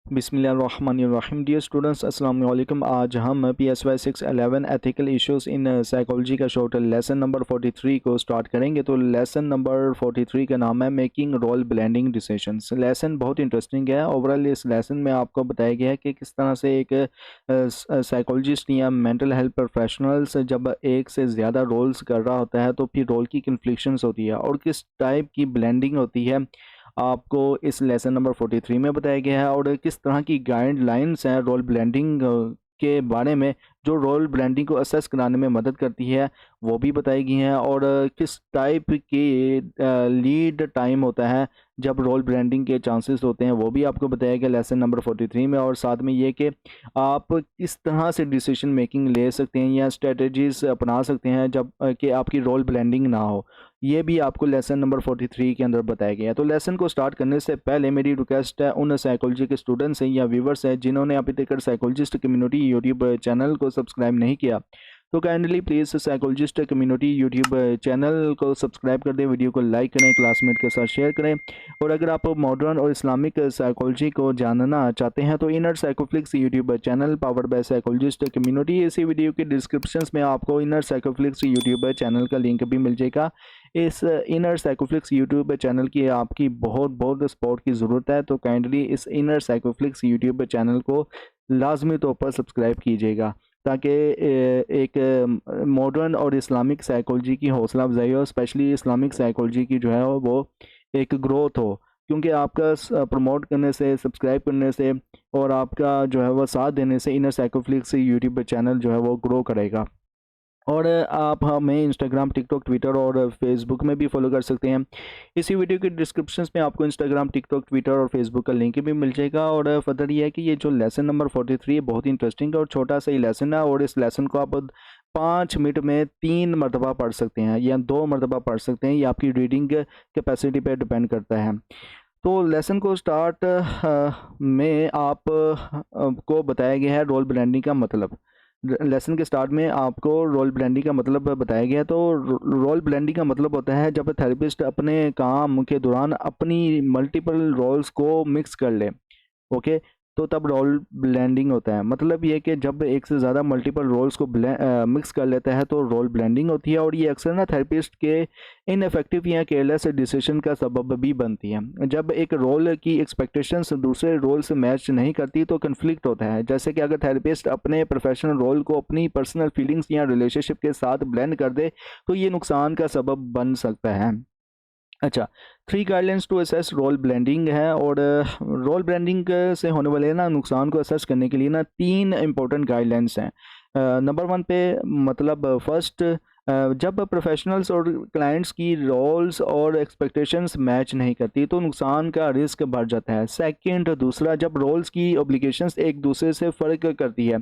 बिस्मिल्लाहिर्रहमानिर्रहीम। Dear students, अस्सलाम वालेकुम। आज हम PSY 611 ethical issues in psychology का शॉर्ट लेसन नंबर 43 को स्टार्ट करेंगे। तो लेसन नंबर 43 का नाम है making role blending decisions. Lesson बहुत इंटरेस्टिंग है। ओवरऑल इस लेसन में आपको बताया गया है कि किस तरह से एक साइकोलॉजिस्ट या मेंटल हेल्थ प्रोफेशनल्स जब एक से ज़्यादा रोल्स कर रहा होता है तो फिर रोल की कन्फ्लिक्शंस होती है और किस टाइप की ब्लेंडिंग होती है आपको इस लेसन नंबर 43 में बताया गया है। और किस तरह की गाइडलाइंस हैं रोल ब्लेंडिंग के बारे में जो रोल ब्लेंडिंग को असेस कराने में मदद करती है वो भी बताई गई हैं। और किस टाइप की लीड टाइम होता है जब रोल ब्लेंडिंग के चांसेस होते हैं वो भी आपको बताया गया लेसन नंबर 43 में। और साथ में ये कि आप किस तरह से डिसीजन मेकिंग ले सकते हैं या स्ट्रेटजीज अपना सकते हैं जब कि आपकी रोल ब्लेंडिंग ना हो, ये भी आपको लेसन नंबर 43 के अंदर बताया गया है। तो लेसन को स्टार्ट करने से पहले मेरी रिक्वेस्ट है उन साइकोलॉजी के स्टूडेंट्स हैं या व्यूवर्स हैं जिन्होंने अभी तक साइकोलॉजिस्ट कम्युनिटी यूट्यूब चैनल को सब्सक्राइब नहीं किया, तो kindly please psychologist community YouTube channel को सब्सक्राइब कर दें, वीडियो को लाइक करें, क्लासमेट के साथ शेयर करें। और अगर आप मॉडर्न और इस्लामिक साइकोलॉजी को जानना चाहते हैं तो inner Psychoflix YouTube channel powered by psychologist community, इसी वीडियो के डिस्क्रिप्शन में आपको इनर साइकोफ्लिक्स यूट्यूब चैनल का लिंक भी मिल जाएगा। इस इनर साइकोफ्लिक्स यूट्यूब चैनल की आपकी बहुत बहुत सपोर्ट की ज़रूरत है, तो काइंडली इस इनर साइकोफ्लिक्स यूट्यूब चैनल को लाजमी तौर पर सब्सक्राइब कीजिएगा ताकि एक मॉडर्न और इस्लामिक साइकोलॉजी की हौसला अफजाई हो, स्पेशली इस्लामिक साइकोलॉजी की जो है वो एक ग्रोथ हो। क्योंकि आपका प्रमोट करने से, सब्सक्राइब करने से और आपका जो है वो साथ देने से इनर साइकोफ्लिक्स यूट्यूब चैनल जो है वो ग्रो करेगा। और आप हमें इंस्टाग्राम, टिकटॉक, ट्विटर और फेसबुक में भी फॉलो कर सकते हैं। इसी वीडियो के डिस्क्रिप्शन में आपको इंस्टाग्राम, टिकटॉक, ट्विटर और फेसबुक का लिंक भी मिल जाएगा। और फर्दर ये है कि ये जो लेसन नंबर 43 है बहुत इंटरेस्टिंग और छोटा सा ही लेसन है और इस लेसन को आप 5 मिनट में 3 मरतबा पढ़ सकते हैं या 2 मरतबा पढ़ सकते हैं, ये आपकी रीडिंग कैपेसिटी पर डिपेंड करता है। तो लेसन को स्टार्ट में आप को बताया गया है रोल ब्रांडिंग का मतलब। लेसन के स्टार्ट में आपको रोल ब्लेंडिंग का मतलब बताया गया। तो रोल ब्लेंडिंग का मतलब होता है जब थेरेपिस्ट अपने काम के दौरान अपनी मल्टीपल रोल्स को मिक्स कर ले। ओके, तो तब रोल ब्लेंडिंग होता है। मतलब ये कि जब एक से ज़्यादा मल्टीपल रोल्स को मिक्स कर लेता है तो रोल ब्लेंडिंग होती है। और ये अक्सर ना थेरेपिस्ट के इनफेक्टिव या केयरलेस डिसीजन का सबब भी बनती है। जब एक रोल की एक्सपेक्टेशंस दूसरे रोल से मैच नहीं करती तो कन्फ्लिक्ट होता है। जैसे कि अगर थेरेपिस्ट अपने प्रोफेशनल रोल को अपनी पर्सनल फीलिंग्स या रिलेशनशिप के साथ ब्लेंड कर दे तो ये नुकसान का सबब बन सकता है। अच्छा, 3 guidelines to assess role blending है। और रोल ब्लेंडिंग से होने वाले ना नुकसान को असेस करने के लिए ना 3 इंपॉर्टेंट गाइडलाइंस हैं। नंबर 1 पे मतलब फर्स्ट, जब प्रोफेशनल्स और क्लाइंट्स की रोल्स और एक्सपेक्टेशंस मैच नहीं करती तो नुकसान का रिस्क बढ़ जाता है। सेकंड, दूसरा, जब रोल्स की ऑब्लिगेशंस एक दूसरे से फ़र्क करती है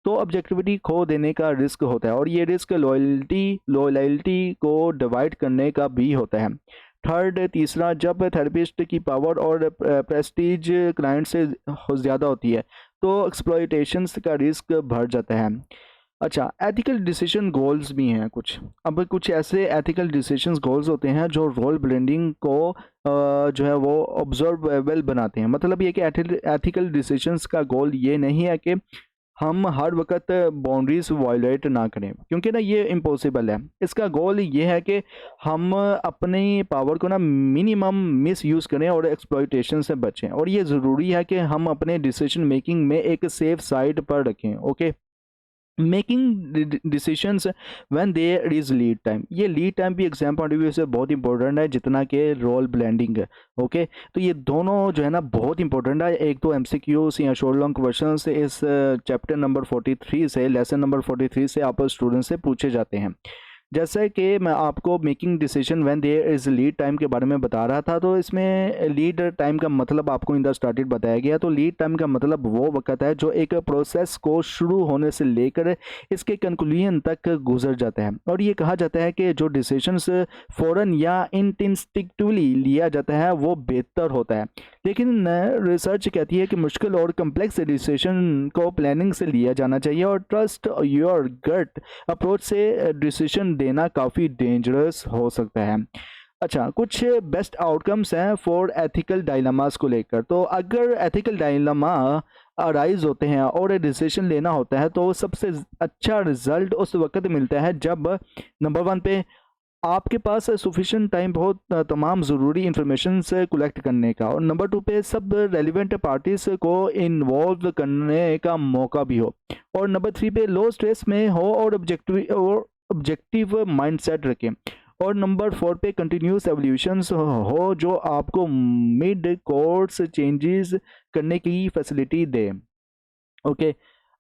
तो ऑब्जेक्टिविटी खो देने का रिस्क होता है और ये रिस्क लॉयल्टी को डिवाइड करने का भी होता है। थर्ड, तीसरा, जब थेरेपिस्ट की पावर और प्रेस्टीज क्लाइंट से ज़्यादा होती है तो एक्सप्लॉयटेशंस का रिस्क बढ़ जाता है। अच्छा, एथिकल डिसीजन गोल्स भी हैं कुछ। अब कुछ ऐसे एथिकल डिसीजन गोल्स होते हैं जो रोल ब्लेंडिंग को जो है वो ऑब्जर्वेबल बनाते हैं। मतलब ये कि एथिकल डिसीजंस का गोल ये नहीं है कि हम हर वक्त बाउंड्रीज वायलेट ना करें, क्योंकि ना ये इम्पॉसिबल है। इसका गोल ये है कि हम अपनी पावर को ना मिनिमम मिस यूज़ करें और एक्सप्लॉयटेशन से बचें। और ये ज़रूरी है कि हम अपने डिसीजन मेकिंग में एक सेफ साइड पर रखें। Okay, making decisions when there is lead time, ये लीड टाइम भी एग्जाम पॉइंट ऑफ व्यू से बहुत इंपॉर्टेंट है जितना कि रोल ब्लेंडिंग है। ओके, तो ये दोनों जो है ना बहुत इंपॉर्टेंट है। एक तो एमसीक्यूज या शॉर्ट लॉन्ग क्वेश्चन से इस चैप्टर नंबर 43 से, लेसन नंबर 43 से आप स्टूडेंट से पूछे जाते हैं। जैसे कि मैं आपको making decision when there is lead time के बारे में बता रहा था, तो इसमें लीड टाइम का मतलब आपको इन द स्टार्टेड बताया गया। तो लीड टाइम का मतलब वो वक्त है जो एक प्रोसेस को शुरू होने से लेकर इसके कंक्लूजन तक गुजर जाता है। और ये कहा जाता है कि जो डिसीजंस फ़ौरन या इंस्टिंक्टिवली लिया जाता है वो बेहतर होता है, लेकिन रिसर्च कहती है कि मुश्किल और कम्प्लेक्स डिसीजन को प्लानिंग से लिया जाना चाहिए और ट्रस्ट योर गट अप्रोच से डिसीजन देना काफ़ी डेंजरस हो सकता है। अच्छा, कुछ बेस्ट आउटकम्स हैं फॉर एथिकल डायलेमास को लेकर। तो अगर एथिकल डायलेमा अराइज होते हैं और डिसीजन लेना होता है तो सबसे अच्छा रिजल्ट उस वक्त मिलता है जब नंबर वन पे आपके पास सफिशिएंट टाइम हो तमाम ज़रूरी इंफॉर्मेशन से कलेक्ट करने का, और नंबर टू पे सब रेलिवेंट पार्टीज को इन्वॉल्व करने का मौका भी हो, और नंबर थ्री पे लो स्ट्रेस में हो और ऑब्जेक्टिव माइंडसेट रखें, और नंबर फोर पे कंटिन्यूस एवोल्यूशंस हो जो आपको मिड कोर्स चेंजेस करने की फैसिलिटी दे। ओके,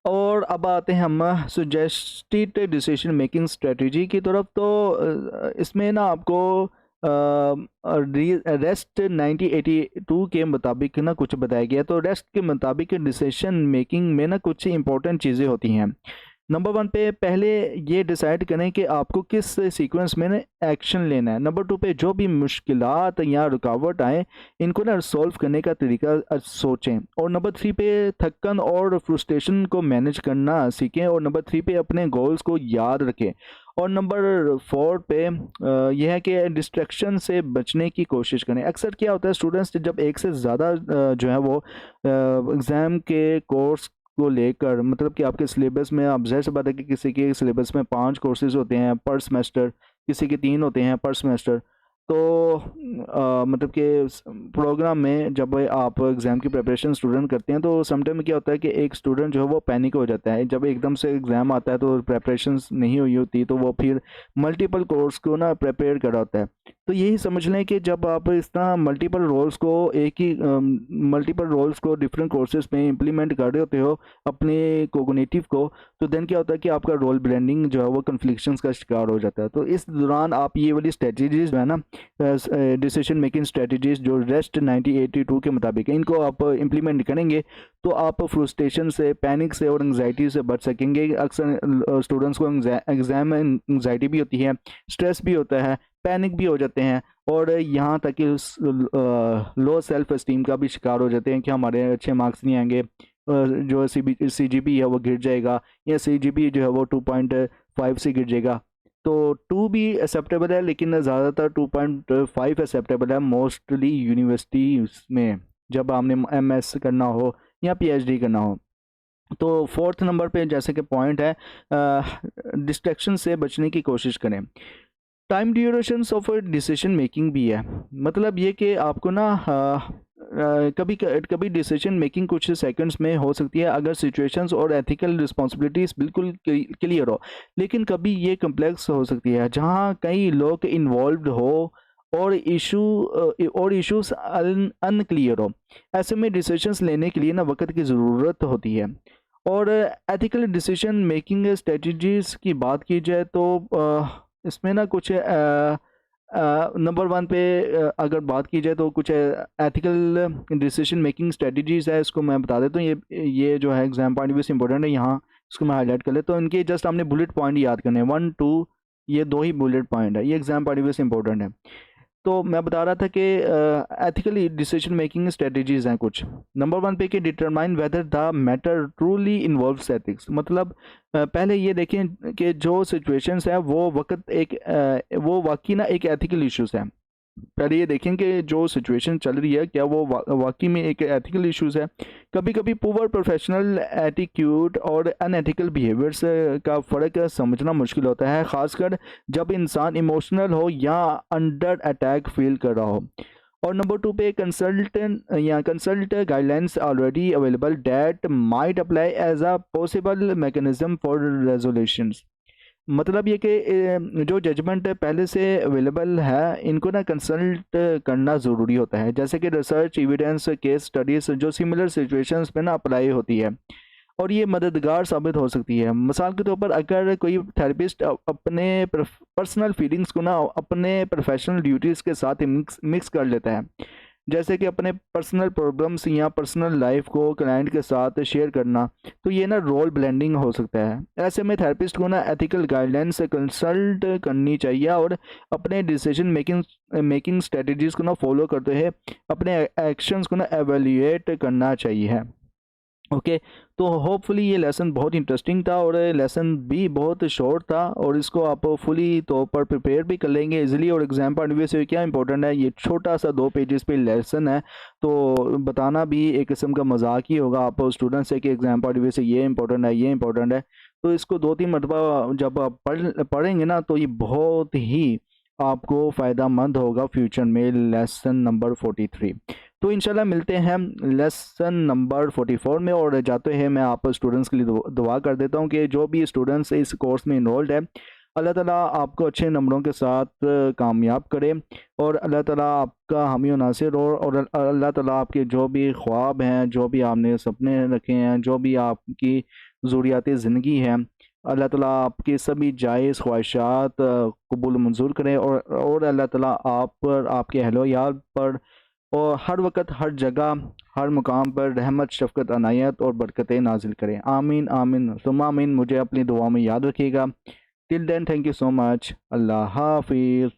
और अब आते हैं हम सुजेस्टेड डिसीजन मेकिंग स्ट्रेटजी की तरफ। तो इसमें ना आपको रेस्ट 1982 के मुताबिक ना कुछ बताया गया। तो रेस्ट के मुताबिक डिसीजन मेकिंग में ना कुछ इंपॉर्टेंट चीज़ें होती हैं। नंबर वन पे पहले ये डिसाइड करें कि आपको किस सीक्वेंस में एक्शन लेना है। नंबर टू पे जो भी मुश्किलात या रुकावट आए इनको ना सॉल्व करने का तरीका सोचें, और नंबर थ्री पे थकन और फ्रस्ट्रेशन को मैनेज करना सीखें, और नंबर थ्री पे अपने गोल्स को याद रखें, और नंबर फोर पे यह है कि डिस्ट्रैक्शन से बचने की कोशिश करें। अक्सर क्या होता है, स्टूडेंट्स जब एक से ज़्यादा जो है वो एग्ज़ाम के कोर्स को लेकर, मतलब कि आपके सिलेबस में, आप ज़ाहिर सी बात है कि किसी के सिलेबस में 5 कोर्सेज़ होते हैं पर सेमेस्टर, किसी के 3 होते हैं पर सेमेस्टर। तो मतलब कि प्रोग्राम में जब आप एग्ज़ाम की प्रिपरेशन स्टूडेंट करते हैं तो समटाइम क्या होता है कि एक स्टूडेंट जो है वो पैनिक हो जाता है जब एकदम से एग्ज़ाम आता है, तो प्रिपरेशंस नहीं हुई होती, तो वो फिर मल्टीपल कोर्स को ना प्रिपेयर कर रहा होता है। तो यही समझ लें कि जब आप इस तरह मल्टीपल रोल्स को डिफरेंट कोर्सेज में इम्प्लीमेंट कर रहे होते हो अपने कोग्निटिव को, तो देन क्या होता है कि आपका रोल ब्लेंडिंग जो है वो कन्फ्लिक्शंस का शिकार हो जाता है। तो इस दौरान आप ये वाली स्ट्रेटजीज जो है ना, डिसीजन मेकिंग स्ट्रेटजीज जो रेस्ट 1982 के मुताबिक है, इनको आप इम्प्लीमेंट करेंगे तो आप फ्रस्ट्रेशन से, पैनिक से और एंग्जाइटी से बच सकेंगे। अक्सर स्टूडेंट्स को एग्जाम में एंग्जाइटी भी होती है, स्ट्रेस भी होता है, पैनिक भी हो जाते हैं, और यहाँ तक कि लो सेल्फ एस्टीम का भी शिकार हो जाते हैं कि हमारे अच्छे मार्क्स नहीं आएंगे, जो CGP है वो गिर जाएगा, या CGP जो है वो 2.5 से गिर जाएगा। तो 2 भी एक्सेप्टेबल है, लेकिन ज़्यादातर 2.5 एक्सेप्टेबल है मोस्टली यूनिवर्सिटीज़ में, जब आपने MS करना हो या PhD करना हो। तो फोर्थ नंबर पे जैसे कि पॉइंट है, डिस्ट्रैक्शन से बचने की कोशिश करें। Time durations of decision making भी है, मतलब ये कि आपको ना कभी कभी डिसीजन मेकिंग कुछ सेकंड्स में हो सकती है अगर सिचुएशंस और एथिकल रिस्पॉन्सिबिलिटीज़ बिल्कुल क्लियर हो, लेकिन कभी ये कम्प्लेक्स हो सकती है जहाँ कई लोग इन्वॉल्व हो और इश्यूज अनक्लियर हो। ऐसे में डिसीजंस लेने के लिए ना वक्त की ज़रूरत होती है। और एथिकल डिसीजन मेकिंग स्ट्रेटजीज की बात की जाए तो इसमें ना कुछ नंबर वन पे अगर बात की जाए तो कुछ एथिकल डिसीजन मेकिंग स्ट्रेटजीज है, इसको मैं बता देता हूँ। ये जो है एग्जाम पॉइंट भी इंपॉर्टेंट है, यहाँ इसको मैं हाईलाइट कर लेता हूँ। इनके जस्ट हमने बुलेट पॉइंट याद करने हैं, 1 2, ये 2 ही बुलेट पॉइंट है, ये एग्जाम पॉइंट भी इंपॉर्टेंट है। तो मैं बता रहा था कि एथिकली डिसीजन मेकिंग स्ट्रेटजीज हैं कुछ। नंबर वन पे कि determine whether the matter truly involves ethics, मतलब पहले ये देखें कि जो सिचुएशंस है वो वाकई ना एक एथिकल इश्यूज है। पहले ये देखें कि जो सिचुएशन चल रही है क्या वो वाकई में एक एथिकल इश्यूज है। कभी कभी पुअर प्रोफेशनल एटीट्यूड और अनएथिकल बिहेवियर्स का फ़र्क समझना मुश्किल होता है, ख़ासकर जब इंसान इमोशनल हो या अंडर अटैक फील कर रहा हो। और नंबर टू पे consult guidelines already available that might apply as a possible mechanism for resolutions, मतलब ये कि जो जजमेंट पहले से अवेलेबल है इनको ना कंसल्ट करना ज़रूरी होता है, जैसे कि रिसर्च, एविडेंस, केस स्टडीज़ जो सिमिलर सिचुएशंस पे ना अप्लाई होती है, और ये मददगार साबित हो सकती है। मिसाल के तौर पर अगर कोई थेरेपिस्ट अपने पर्सनल फीलिंग्स को ना अपने प्रोफेशनल ड्यूटीज़ के साथ मिक्स कर लेता है, जैसे कि अपने पर्सनल प्रॉब्लम्स या पर्सनल लाइफ को क्लाइंट के साथ शेयर करना, तो ये ना रोल ब्लेंडिंग हो सकता है। ऐसे में थेरेपिस्ट को ना एथिकल गाइडलाइंस से कंसल्ट करनी चाहिए और अपने डिसीजन मेकिंग स्ट्रेटजीज को ना फॉलो करते हुए अपने एक्शंस को ना एवेल्यूएट करना चाहिए। ओके तो होपफुली ये लेसन बहुत इंटरेस्टिंग था और लेसन भी बहुत शॉर्ट था और इसको आप फुली तौर पर प्रिपेयर भी कर लेंगे इजीली। और एग्जाम पॉइंट ऑफ व्यू से क्या इंपॉर्टेंट है, ये छोटा सा 2 पेजेस पे लेसन है, तो बताना भी एक किस्म का मजाक ही होगा आप स्टूडेंट से कि एग्जाम पॉइंट ऑफ व्यू से ये इंपॉर्टेंट है, ये इंपॉर्टेंट है। तो इसको 2-3 मरतबा जब आप पढ़ेंगे ना तो ये बहुत ही आपको फ़ायदा मंद होगा फ्यूचर में। Lesson number 43। तो इंशाल्लाह मिलते हैं लेसन नंबर 44 में। और जाते हैं मैं आप स्टूडेंट्स के लिए दुआ कर देता हूँ कि जो भी स्टूडेंट्स इस कोर्स में इनरोल्ड है, अल्लाह ताला आपको अच्छे नंबरों के साथ कामयाब करे और अल्लाह ताला आपका हामी और नासिर हो। और अल्लाह ताला आपके जो भी ख्वाब हैं, जो भी आपने सपने रखे हैं, जो भी आपकी ज़रूरियाती ज़िंदगी है, अल्लाह ताला आपकी सभी जायज़ ख्वाहिशात कबूल मंजूर करें। और अल्लाह ताला आप पर, आपके अहलो यार पर और हर वक़्त, हर जगह, हर मुकाम पर रहमत, शफ़क़त, अनायत और बरकतें नाज़िल करें। आमीन, आमीन, सुम्मा आमीन। मुझे अपनी दुआ में याद रखिएगा। Till then, thank you so much. अल्लाह हाफ़िज़।